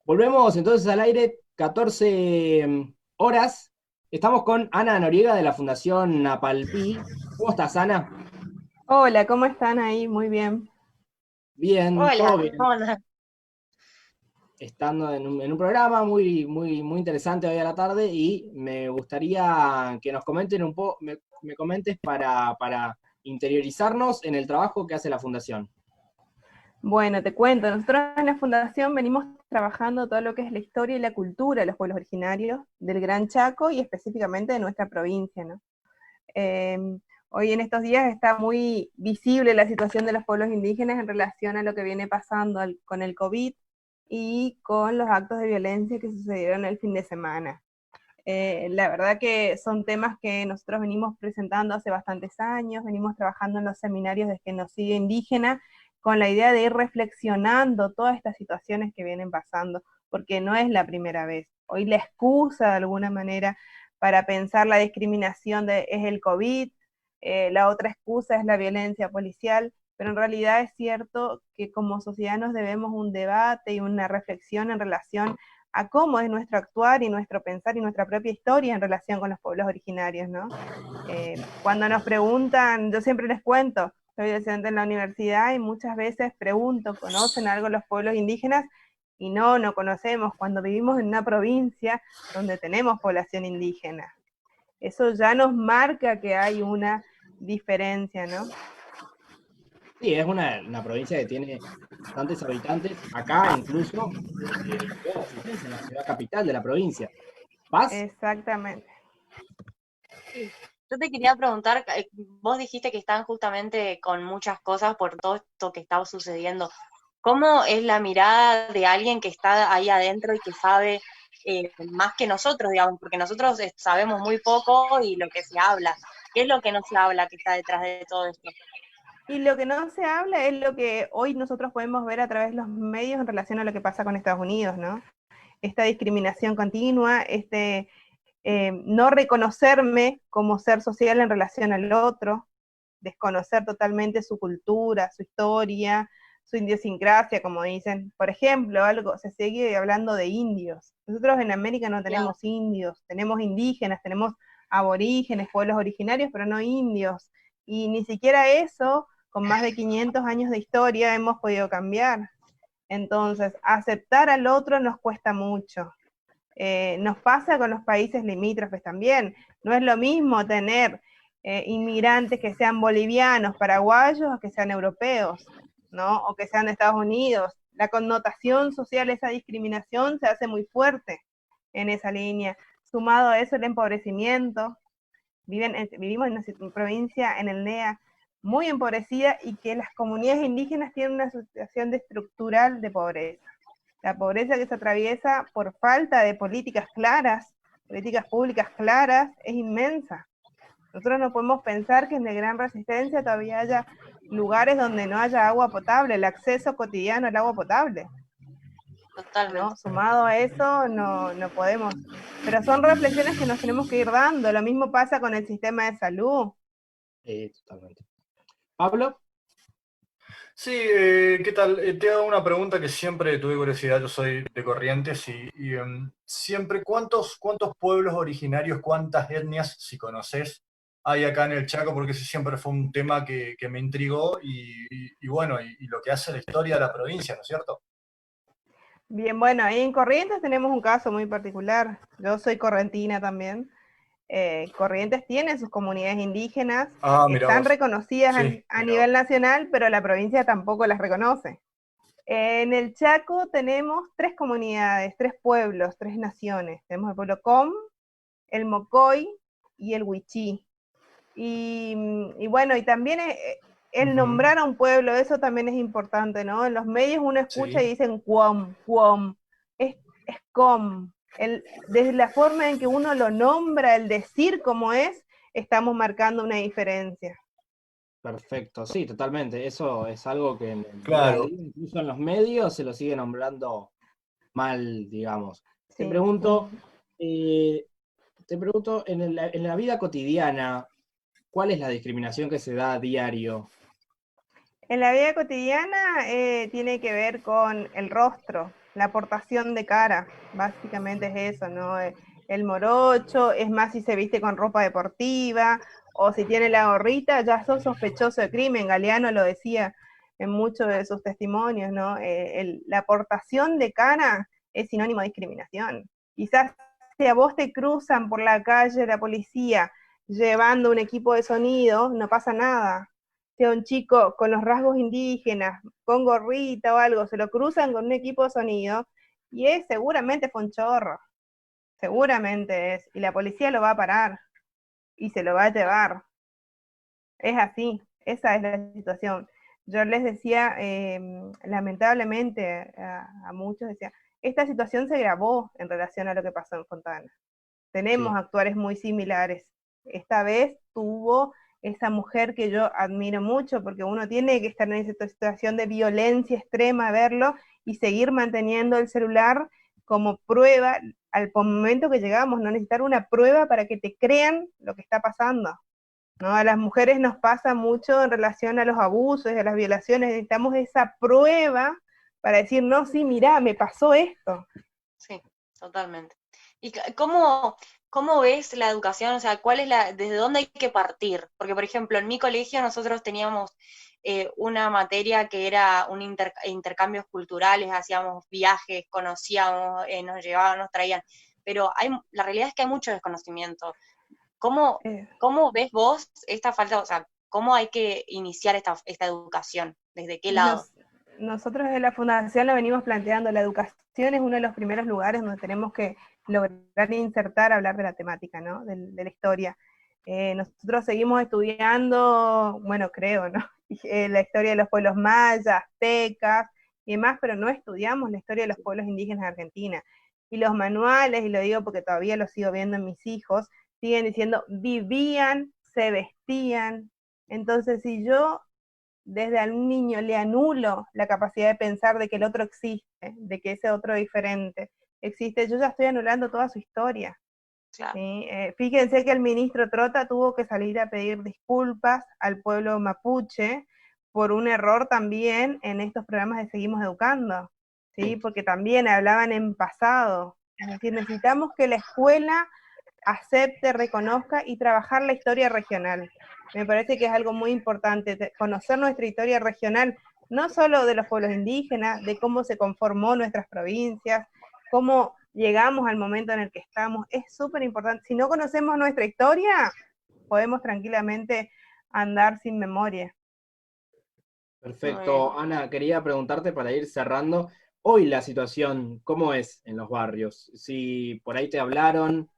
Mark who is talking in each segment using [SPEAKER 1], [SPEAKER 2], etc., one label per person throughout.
[SPEAKER 1] Volvemos entonces al aire, 14 horas. Estamos con Ana Noriega de la Fundación Napalpí. ¿Cómo estás, Ana?
[SPEAKER 2] Hola, ¿cómo están ahí? Muy bien.
[SPEAKER 1] Bien, todo
[SPEAKER 2] Hola,
[SPEAKER 1] bien.
[SPEAKER 2] ¿cómo andás?
[SPEAKER 1] Estando en un programa muy interesante hoy a la tarde y me gustaría que nos comenten un poco, me comentes para interiorizarnos en el trabajo que hace la Fundación.
[SPEAKER 2] Bueno, te cuento, nosotros en la Fundación venimos trabajando todo lo que es la historia y la cultura de los pueblos originarios del Gran Chaco y específicamente de nuestra provincia, ¿no? Eh, Hoy en estos días está muy visible la situación de los pueblos indígenas en relación a lo que viene pasando con el COVID y con los actos de violencia que sucedieron el fin de semana. La verdad que son temas que nosotros venimos presentando hace bastantes años, venimos trabajando en los seminarios de genocidio indígena con la idea de ir reflexionando todas estas situaciones que vienen pasando, porque no es la primera vez. Hoy la excusa de alguna manera para pensar la discriminación es el COVID, la otra excusa es la violencia policial, pero en realidad es cierto que como sociedad nos debemos un debate y una reflexión en relación a cómo es nuestro actuar y nuestro pensar y nuestra propia historia en relación con los pueblos originarios, ¿no? Cuando nos preguntan, yo siempre les cuento, soy docente en la universidad y muchas veces pregunto, ¿conocen algo los pueblos indígenas? Y no conocemos cuando vivimos en una provincia donde tenemos población indígena. Eso ya nos marca que hay una diferencia, ¿no?
[SPEAKER 1] Sí, es una provincia que tiene bastantes habitantes. Acá incluso veo resistencia en la ciudad capital de la provincia. ¿Vas?
[SPEAKER 2] Exactamente.
[SPEAKER 3] Sí. Yo te quería preguntar, vos dijiste que están justamente con muchas cosas por todo esto que está sucediendo. ¿Cómo es la mirada de alguien que está ahí adentro y que sabe más que nosotros, digamos? Porque nosotros sabemos muy poco y lo que se habla. ¿Qué es lo que no se habla que está detrás de todo esto?
[SPEAKER 2] Y lo que no se habla es lo que hoy nosotros podemos ver a través de los medios en relación a lo que pasa con Estados Unidos, ¿no? Esta discriminación continua, no reconocerme como ser social en relación al otro, desconocer totalmente su cultura, su historia, su idiosincrasia, como dicen. Por ejemplo, algo se sigue hablando de indios. Nosotros en América no
[SPEAKER 3] Claro,
[SPEAKER 2] tenemos indios, tenemos indígenas, tenemos aborígenes, pueblos originarios, pero no indios. Y ni siquiera eso, con más de 500 años de historia, hemos podido cambiar. Entonces, aceptar al otro nos cuesta mucho. Nos pasa con los países limítrofes también. No es lo mismo tener inmigrantes que sean bolivianos, paraguayos, o que sean europeos, ¿no? O que sean de Estados Unidos. La connotación social, esa discriminación se hace muy fuerte en esa línea. Sumado a eso el empobrecimiento, vivimos en una provincia en el NEA muy empobrecida y que las comunidades indígenas tienen una situación de estructural de pobreza. La pobreza que se atraviesa por falta de políticas claras, políticas públicas claras, es inmensa. Nosotros no podemos pensar que en la gran resistencia todavía haya lugares donde no haya agua potable, el acceso cotidiano al agua potable,
[SPEAKER 3] totalmente.
[SPEAKER 2] ¿no? Sumado a eso, no podemos. Pero son reflexiones que nos tenemos que ir dando. Lo mismo pasa con el sistema de salud.
[SPEAKER 1] Totalmente. Pablo,
[SPEAKER 4] Sí, ¿qué tal? Te hago una pregunta que siempre tuve curiosidad. Yo soy de Corrientes y siempre, ¿cuántos pueblos originarios, cuántas etnias, si conoces, hay acá en el Chaco? Porque ese siempre fue un tema que me intrigó y bueno, y lo que hace la historia de la provincia, ¿no es cierto?
[SPEAKER 2] Bien, bueno, ahí en Corrientes tenemos un caso muy particular. Yo soy correntina también. Corrientes tiene sus comunidades indígenas,
[SPEAKER 4] Ah, mira
[SPEAKER 2] están
[SPEAKER 4] vos.
[SPEAKER 2] reconocidas
[SPEAKER 4] Sí,
[SPEAKER 2] a
[SPEAKER 4] mira vos.
[SPEAKER 2] nivel nacional, pero la provincia tampoco las reconoce. En el Chaco tenemos tres comunidades, tres pueblos, tres naciones. Tenemos el pueblo Com, el Mocoy y el Huichí. Y bueno, y también el
[SPEAKER 4] Ujú.
[SPEAKER 2] nombrar a un pueblo, eso también es importante, ¿no? En los medios uno escucha y
[SPEAKER 4] Sí,
[SPEAKER 2] dicen Cuom, Cuom, es Com. Desde la forma en que uno lo nombra, el decir cómo es, estamos marcando una diferencia.
[SPEAKER 1] perfecto, sí, totalmente. Eso es algo que en el día a
[SPEAKER 4] claro.
[SPEAKER 1] día, incluso en los medios, se lo sigue nombrando mal, digamos. Te
[SPEAKER 2] Sí.
[SPEAKER 1] pregunto, eh, te pregunto, en la vida cotidiana, ¿cuál es la discriminación que se da a diario?
[SPEAKER 2] En la vida cotidiana tiene que ver con el rostro, la aportación de cara, básicamente es eso, ¿no? El morocho, es más si se viste con ropa deportiva, o si tiene la gorrita, ya sos sospechoso de crimen. Galeano lo decía en muchos de sus testimonios, ¿no? La aportación de cara es sinónimo de discriminación. Quizás si a vos te cruzan por la calle la policía llevando un equipo de sonido, no pasa nada. Si a un chico con los rasgos indígenas, con gorrita o algo, se lo cruzan con un equipo de sonido, y seguramente fue un chorro, seguramente es, y la policía lo va a parar, y se lo va a llevar. Es así, esa es la situación. Yo les decía, lamentablemente a muchos, decía, esta situación se grabó en relación a lo que pasó en Fontana. Tenemos
[SPEAKER 1] Sí.
[SPEAKER 2] actuales muy similares. Esta vez tuvo esa mujer que yo admiro mucho, porque uno tiene que estar en esa situación de violencia extrema, verlo, y seguir manteniendo el celular como prueba al momento que llegamos, no necesitar una prueba para que te crean lo que está pasando. ¿No? A las mujeres nos pasa mucho en relación a los abusos y a las violaciones, necesitamos esa prueba para decir, no, sí, mirá, me pasó esto.
[SPEAKER 3] Sí, totalmente. ¿Y cómo ves la educación? O sea, desde dónde hay que partir? Porque, por ejemplo, en mi colegio nosotros teníamos una materia que era intercambios culturales, hacíamos viajes, conocíamos, nos llevaban, nos traían, pero la realidad es que hay mucho desconocimiento. ¿Cómo,
[SPEAKER 2] Eh,
[SPEAKER 3] cómo ves vos esta falta, o sea, cómo hay que iniciar esta educación? ¿Desde qué lado?
[SPEAKER 2] Nosotros desde la Fundación lo venimos planteando, la educación es uno de los primeros lugares donde tenemos que lograr insertar, hablar de la temática, ¿no? De la historia. Nosotros seguimos estudiando, bueno, creo, ¿no? La historia de los pueblos mayas, aztecas y demás, pero no estudiamos la historia de los pueblos indígenas de Argentina. Y los manuales, y lo digo porque todavía lo sigo viendo en mis hijos, siguen diciendo, vivían, se vestían. Entonces, si yo desde a un niño le anulo la capacidad de pensar de que el otro existe, de que ese otro diferente existe, yo ya estoy anulando toda su historia.
[SPEAKER 3] Claro.
[SPEAKER 2] ¿Sí? Fíjense que el ministro Trota tuvo que salir a pedir disculpas al pueblo mapuche por un error también en estos programas de Seguimos Educando, ¿sí? Porque también hablaban en pasado. Es decir, necesitamos que la escuela acepte, reconozca y trabajar la historia regional. Me parece que es algo muy importante, conocer nuestra historia regional, no solo de los pueblos indígenas, de cómo se conformó nuestras provincias, cómo llegamos al momento en el que estamos, es súper importante. Si no conocemos nuestra historia, podemos tranquilamente andar sin memoria.
[SPEAKER 1] Perfecto. Ana, quería preguntarte para ir cerrando. Hoy la situación, ¿cómo es en los barrios? Si por ahí te hablaron,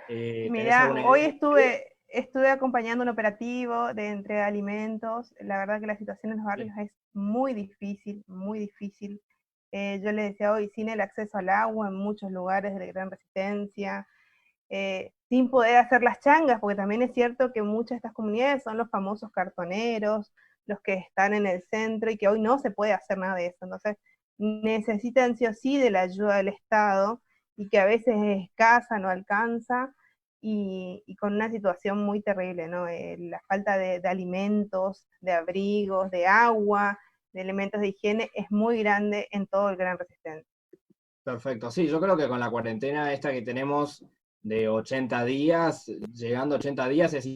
[SPEAKER 1] ¿tenés
[SPEAKER 2] Mira,
[SPEAKER 1] alguna
[SPEAKER 2] hoy
[SPEAKER 1] idea?
[SPEAKER 2] estuve acompañando un operativo de entrega de alimentos. La verdad que la situación en los barrios es muy difícil, muy difícil. Yo le decía hoy, sin el acceso al agua en muchos lugares de gran resistencia, sin poder hacer las changas, porque también es cierto que muchas de estas comunidades son los famosos cartoneros, los que están en el centro y que hoy no se puede hacer nada de eso. Entonces, necesitan sí o sí de la ayuda del Estado y que a veces es escasa, no alcanza, y con una situación muy terrible, ¿no? La falta de alimentos, de abrigos, de agua, de elementos de higiene es muy grande en todo el Gran Resistencia.
[SPEAKER 1] Perfecto. Sí, yo creo que con la cuarentena esta que tenemos de 80 días, llegando a 80 días es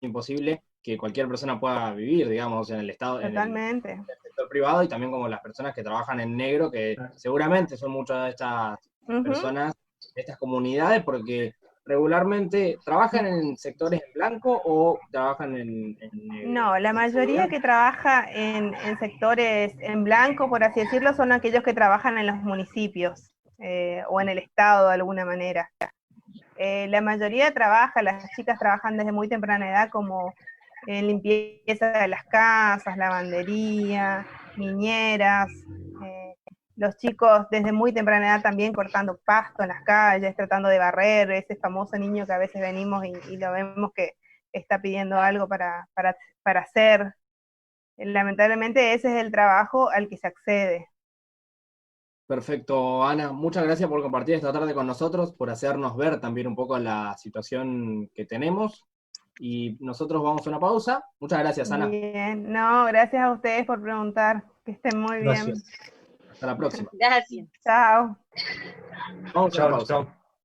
[SPEAKER 1] imposible que cualquier persona pueda vivir, digamos, en el estado, en el
[SPEAKER 2] Totalmente.
[SPEAKER 1] sector privado, y también como las personas que trabajan en negro, que seguramente son muchas de estas
[SPEAKER 2] Uh-huh.
[SPEAKER 1] personas, de estas comunidades, porque regularmente trabajan en sectores en blanco o trabajan en negro.
[SPEAKER 2] No, la mayoría que trabaja en sectores en blanco, por así decirlo, son aquellos que trabajan en los municipios o en el estado de alguna manera. La mayoría trabaja, las chicas trabajan desde muy temprana edad como en limpieza de las casas, lavandería, niñeras. eh, los chicos desde muy temprana edad también cortando pasto en las calles, tratando de barrer, ese famoso niño que a veces venimos y lo vemos que está pidiendo algo para hacer. Lamentablemente ese es el trabajo al que se accede.
[SPEAKER 1] Perfecto, Ana. Muchas gracias por compartir esta tarde con nosotros, por hacernos ver también un poco la situación que tenemos. y nosotros vamos a una pausa. Muchas gracias, Ana.
[SPEAKER 2] Bien, no, gracias a ustedes por preguntar. Que estén muy bien.
[SPEAKER 1] Hasta la próxima.
[SPEAKER 3] Gracias.
[SPEAKER 2] Chao.
[SPEAKER 1] Vamos a una
[SPEAKER 4] Chao,
[SPEAKER 1] pausa.
[SPEAKER 4] chao.